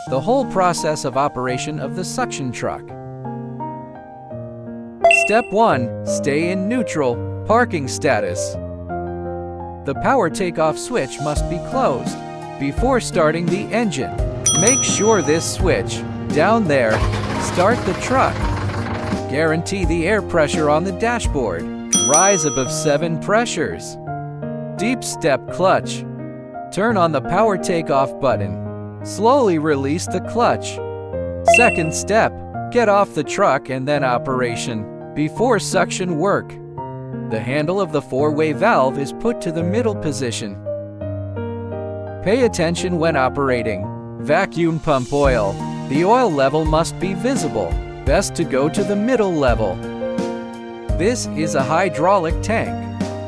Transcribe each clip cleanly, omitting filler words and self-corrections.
the whole process of operation of the suction truck. Step 1. Stay in neutral, parking status. The power takeoff switch must be closed before starting the engine. Make sure this switch, down there, start the truck. Guarantee the air pressure on the dashboard rise above 7 pressures. Deep step clutch. Turn on the power takeoff button. Slowly release the clutch. Second step, get off the truck and then operation before suction work. The handle of the 4-way valve is put to the middle position. Pay attention when operating. Vacuum pump oil. The oil level must be visible. Best to go to the middle level. This is a hydraulic tank.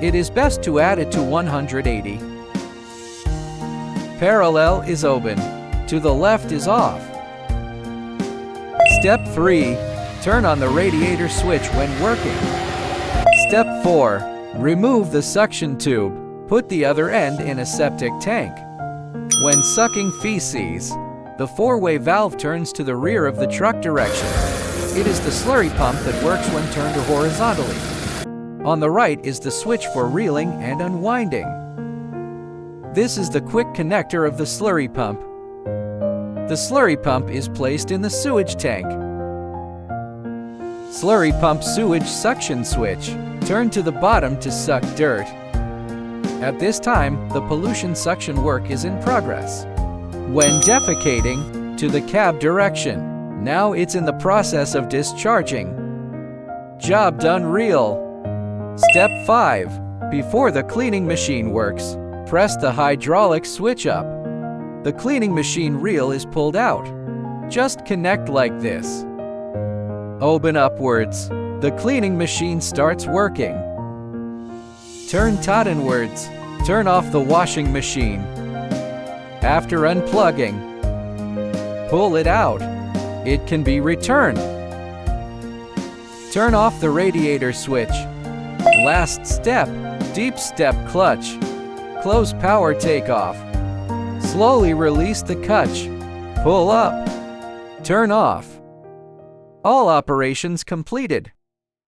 It is best to add it to 180. Parallel is open. To the left is off. Step 3. Turn on the radiator switch when working. Step 4. Remove the suction tube. Put the other end in a septic tank. When sucking feces, the 4-way valve turns to the rear of the truck direction. It is the slurry pump that works when turned horizontally. On the right is the switch for reeling and unwinding. This is the quick connector of the slurry pump. The slurry pump is placed in the sewage tank. Slurry pump sewage suction switch. Turn to the bottom to suck dirt. At this time, the pollution suction work is in progress. When defecating, to the cab direction. Now it's in the process of discharging. Job done reel. Step 5. Before the cleaning machine works, press the hydraulic switch up. The cleaning machine reel is pulled out. Just connect like this. Open upwards. The cleaning machine starts working. Turn taut inwards. Turn off the washing machine. After unplugging, pull it out. It can be returned. Turn off the radiator switch. Last step, deep step clutch. Close power takeoff. Slowly release the clutch. Pull up. Turn off. All operations completed.